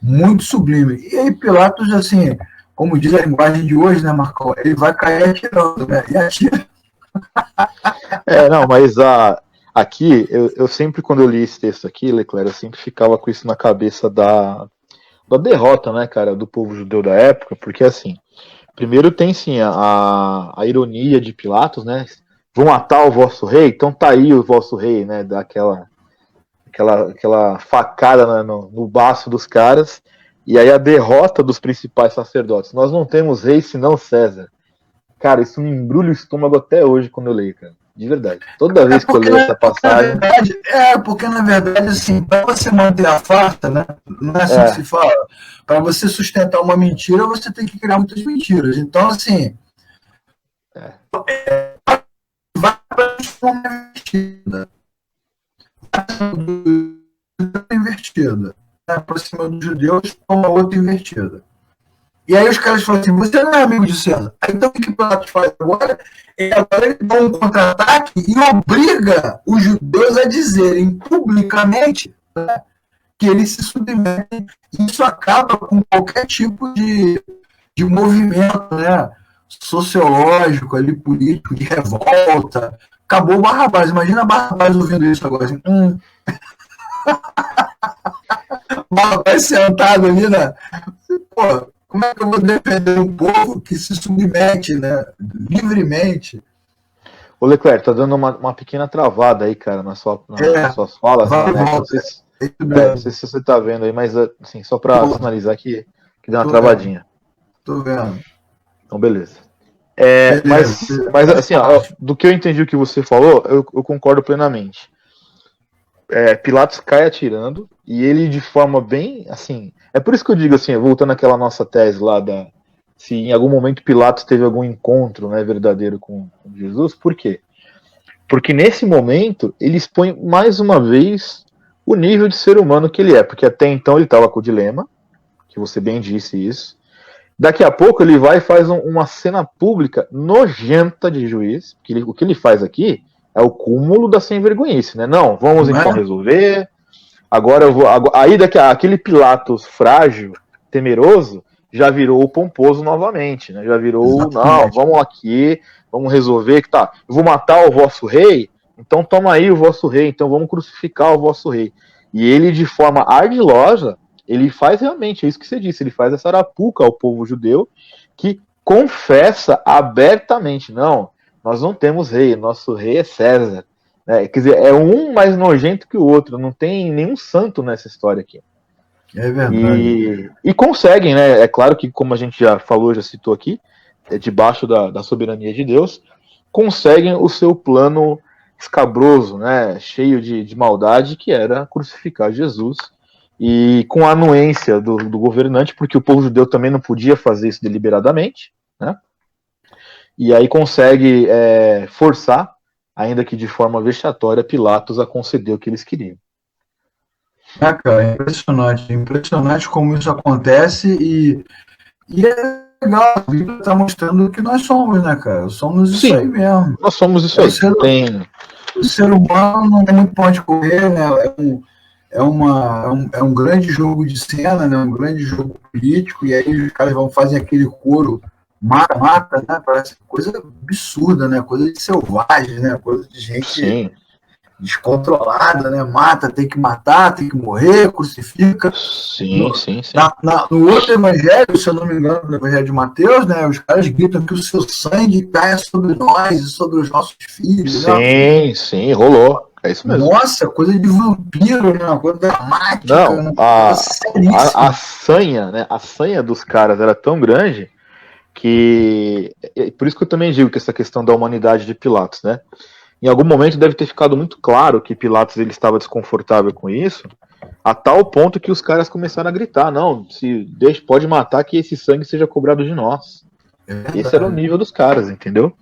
muito sublime. E aí Pilatos, assim, como diz a linguagem de hoje, né, Marcão, ele vai cair atirando, né, e atira. Não, mas aqui, eu sempre, quando eu li esse texto aqui, Leclerc, eu sempre ficava com isso na cabeça da derrota, né, cara, do povo judeu da época, porque assim, primeiro tem sim a ironia de Pilatos, né? Vão matar o vosso rei, então tá aí o vosso rei, né? Aquela facada no baço dos caras, e aí a derrota dos principais sacerdotes. Nós não temos rei senão César. Cara, isso me embrulha o estômago até hoje quando eu leio, cara. De verdade. Toda vez que eu leio essa passagem. Porque na verdade, assim, para você manter a farta, né? Não é assim que É, se fala. Para você sustentar uma mentira, você tem que criar muitas mentiras. Então, assim, vai para uma invertida. Invertida. Para cima dos judeus, uma outra invertida. E aí os caras falam assim, você não é amigo de César. Aí, então o que Pilatos faz agora? Agora ele dá um contra-ataque e obriga os judeus a dizerem publicamente, né, que eles se submetem. Isso acaba com qualquer tipo de movimento, né, sociológico, ali, político, de revolta. Acabou o Barrabás. Imagina Barrabás ouvindo isso agora. Assim, Barrabás sentado ali, né? Pô, como é que eu vou defender um povo que se submete, né, livremente? o Leclerc, tá dando uma pequena travada aí, cara, nas suas falas, na net. Não sei, não sei se você tá vendo aí, mas assim, só pra sinalizar que deu uma travadinha. Tô vendo. Então, beleza. Beleza. Mas assim, ó, do que eu entendi o que você falou, eu concordo plenamente. Pilatos cai atirando e ele de forma bem assim. É por isso que eu digo assim, voltando àquela nossa tese lá se em algum momento Pilatos teve algum encontro, né, verdadeiro com Jesus. Por quê? Porque nesse momento ele expõe mais uma vez o nível de ser humano que ele é, porque até então ele estava com o dilema, que você bem disse isso. Daqui a pouco ele vai e faz uma cena pública nojenta de juiz, que o que ele faz aqui é o cúmulo da sem-vergonhice, né? Não, vamos então resolver. Agora eu vou. Aí aquele Pilatos frágil, temeroso, já virou o pomposo novamente, né? Já virou, não, vamos aqui, vamos resolver que tá. Eu vou matar o vosso rei, então toma aí o vosso rei, então vamos crucificar o vosso rei. E ele, de forma ardilosa, ele faz realmente, é isso que você disse, ele faz essa arapuca ao povo judeu, que confessa abertamente, não, nós não temos rei, nosso rei é César. Quer dizer, é um mais nojento que o outro, não tem nenhum santo nessa história aqui. É verdade. E conseguem, né? É claro que, como a gente já falou, já citou aqui, debaixo da soberania de Deus, conseguem o seu plano escabroso, né? Cheio de maldade, que era crucificar Jesus. E com a anuência do governante, porque o povo judeu também não podia fazer isso deliberadamente, né? E aí consegue forçar, ainda que de forma vexatória, Pilatos a conceder o que eles queriam. Cara, é impressionante como isso acontece e é legal, a Bíblia está mostrando que nós somos, né, cara? Somos isso. Sim, aí mesmo. Nós somos isso aí. O ser humano não tem muito pra onde correr, né? É um grande jogo de cena, né? Um grande jogo político, e aí os caras fazem aquele coro mata, né? Parece coisa absurda, né? Coisa de selvagem, né? Coisa de gente descontrolada, né? Mata, tem que matar, tem que morrer, crucifica. Sim. No outro evangelho, se eu não me engano, no evangelho de Mateus, né? Os caras gritam que o seu sangue caia sobre nós e sobre os nossos filhos. Sim, rolou. É isso mesmo. Nossa, coisa de vampiro, né? Uma coisa dramática. Não, a sanha, né? A sanha dos caras era tão grande que. Por isso que eu também digo que essa questão da humanidade de Pilatos, né? Em algum momento deve ter ficado muito claro que Pilatos ele estava desconfortável com isso, a tal ponto que os caras começaram a gritar: não, pode matar que esse sangue seja cobrado de nós. Esse era o nível dos caras, entendeu?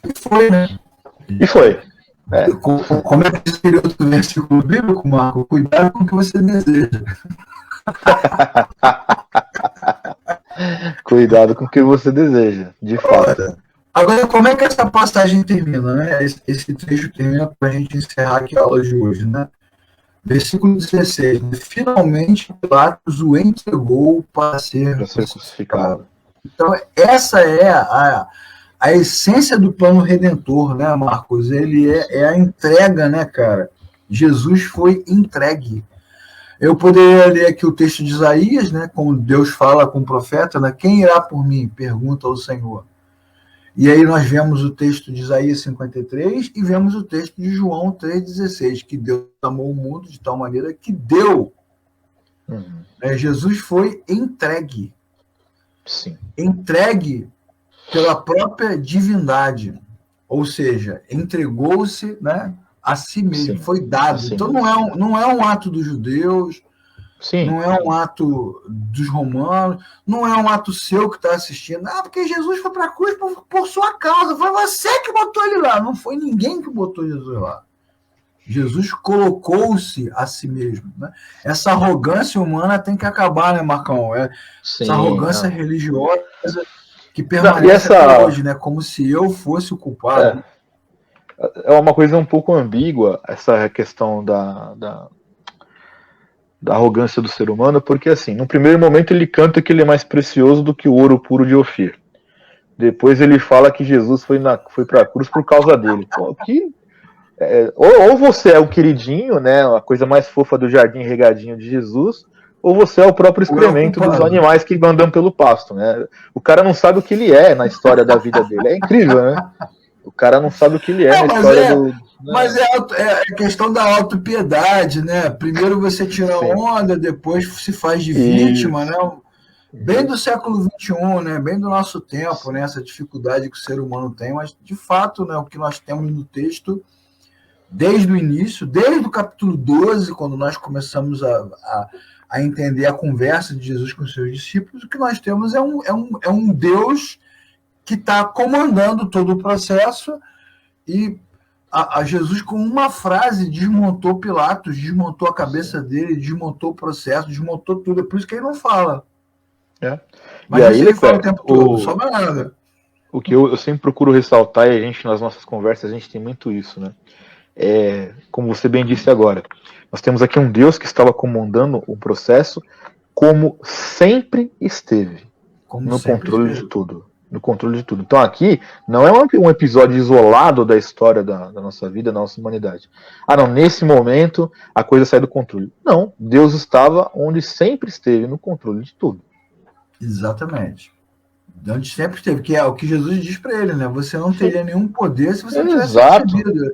E foi, né? E foi. É. Como é que seria outro versículo bíblico, Marco? Cuidado com o que você deseja. Cuidado com o que você deseja, de fato. Agora, como é que essa passagem termina, né? Esse trecho termina para a gente encerrar aqui a aula de hoje, né? Versículo 16. Finalmente, Pilatos o entregou para ser Para ser crucificado. crucificado. Então, essa é a essência do plano redentor, né, Marcos? Ele é a entrega, né, cara? Jesus foi entregue. Eu poderia ler aqui o texto de Isaías, né? Como Deus fala com o profeta, né? Quem irá por mim? Pergunta ao Senhor. E aí nós vemos o texto de Isaías 53 e vemos o texto de João 3,16, que Deus amou o mundo de tal maneira que deu. Jesus foi entregue. Sim. Entregue pela própria divindade. Ou seja, entregou-se, né, a si mesmo, Sim, foi dado. si Então mesmo. não é um ato dos judeus, Sim. não é um ato dos romanos, não é um ato seu que está assistindo. Ah, porque Jesus foi para a cruz por sua causa. Foi você que botou ele lá. Não foi ninguém que botou Jesus lá. Jesus colocou-se a si mesmo. Né? Essa arrogância humana tem que acabar, né, Marcão? Essa arrogância religiosa que permanece até hoje, né? Como se eu fosse o culpado. É uma coisa um pouco ambígua essa questão da arrogância do ser humano, porque assim, no primeiro momento ele canta que ele é mais precioso do que o ouro puro de Ofir. Depois ele fala que Jesus foi para a cruz por causa dele. Pô, ou você é o queridinho, né, a coisa mais fofa do jardim regadinho de Jesus, ou você é o próprio excremento dos animais que andam pelo pasto, né? O cara não sabe o que ele é na história da vida dele. É incrível, né? O cara não sabe o que ele é na história do... Mas é a questão da autopiedade, né? Primeiro você tira onda, depois se faz de vítima, né? Bem do século XXI, né? Bem do nosso tempo, né? Essa dificuldade que o ser humano tem, mas de fato, né, o que nós temos no texto, desde o início, desde o capítulo 12, quando nós começamos a entender a conversa de Jesus com os seus discípulos, o que nós temos é um Deus que está comandando todo o processo e a Jesus, com uma frase, desmontou Pilatos, desmontou a cabeça dele, desmontou o processo, desmontou tudo. É por isso que ele não fala. Mas e aí ele fala o tempo todo, não sobra nada. O que eu sempre procuro ressaltar, e a gente, nas nossas conversas, a gente tem muito isso, né? Como você bem disse agora, nós temos aqui um Deus que estava comandando o processo como sempre esteve, no controle de tudo. No controle de tudo. Então aqui não é um episódio isolado da história da nossa vida, da nossa humanidade. Não, nesse momento a coisa sai do controle. Não, Deus estava onde sempre esteve, no controle de tudo. Exatamente. Onde sempre esteve, que é o que Jesus diz para ele, né? Você não teria nenhum poder se você não tivesse recebido.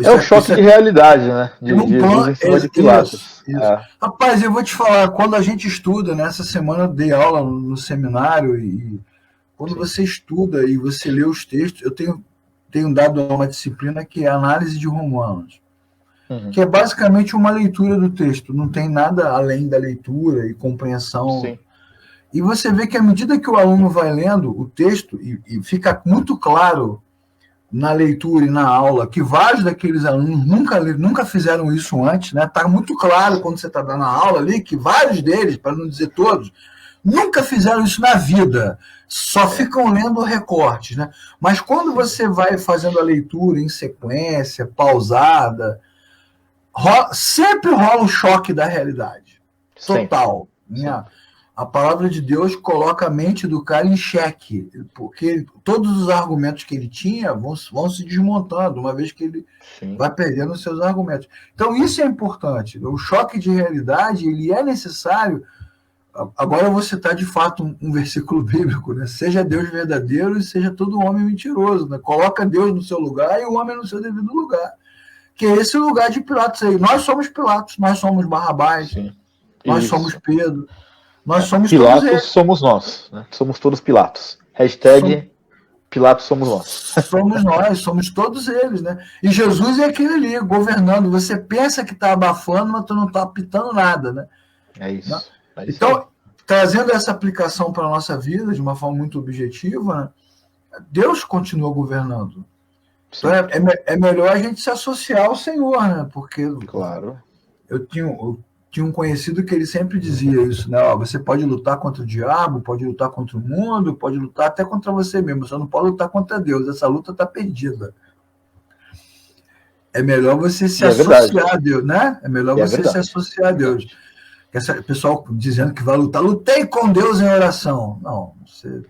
É o choque de realidade, né? De Jesus em cima de Pilatos. Isso. Rapaz, eu vou te falar, quando a gente estuda, nessa semana eu dei aula no seminário e quando você estuda e você lê os textos, eu tenho dado uma disciplina que é análise de Romanos, que é basicamente uma leitura do texto, não tem nada além da leitura e compreensão. Sim. E você vê que à medida que o aluno vai lendo o texto, e fica muito claro na leitura e na aula que vários daqueles alunos nunca fizeram isso antes, né? Está muito claro quando você está dando a aula ali que vários deles, para não dizer todos, nunca fizeram isso na vida, só ficam lendo recortes, né? Mas quando você vai fazendo a leitura em sequência, pausada, sempre rola o choque da realidade. Total. A palavra de Deus coloca a mente do cara em xeque, porque todos os argumentos que ele tinha vão se desmontando, uma vez que ele vai perdendo os seus argumentos. Então isso é importante. O choque de realidade, ele é necessário. Agora eu vou citar de fato um versículo bíblico, né? Seja Deus verdadeiro e seja todo homem mentiroso, né? Coloca Deus no seu lugar e o homem no seu devido lugar. Que é esse lugar de Pilatos aí. Nós somos Pilatos, nós somos Barrabás, nós somos Pedro, nós somos Pilatos, todos eles. Somos nós, né? Somos todos Pilatos. Hashtag Pilatos somos nós. Somos nós, somos todos eles, né? E Jesus é aquele ali, governando. Você pensa que está abafando, mas tu não está apitando nada, né? É isso. Então, trazendo essa aplicação para a nossa vida de uma forma muito objetiva, né? Deus continua governando. Então é melhor a gente se associar ao Senhor, né? Porque Claro. eu tinha um conhecido que ele sempre dizia isso, né? Ó, você pode lutar contra o diabo, pode lutar contra o mundo, pode lutar até contra você mesmo, só não pode lutar contra Deus. Essa luta está perdida. É melhor você se associar a Deus, né? É melhor você se associar a Deus. Esse pessoal dizendo que vai lutar, lutei com Deus em oração. Não, você...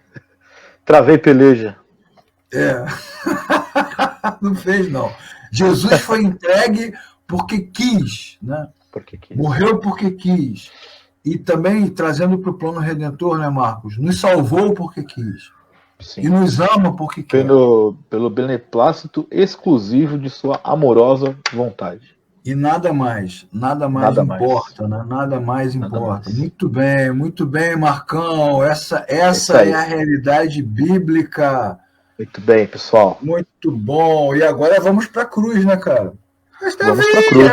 Travei peleja. Não fez, não. Jesus foi entregue porque quis, né? Porque quis. Morreu porque quis. E também, trazendo para o plano redentor, né, Marcos? Nos salvou porque quis. Sim. E nos ama porque quer. Pelo beneplácito exclusivo de sua amorosa vontade. E nada mais importa, né? Nada mais importa. Muito bem, Marcão. Essa é a realidade bíblica. Muito bem, pessoal. Muito bom. E agora vamos para a cruz, né, cara? Vamos para a cruz.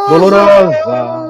Dolorosa.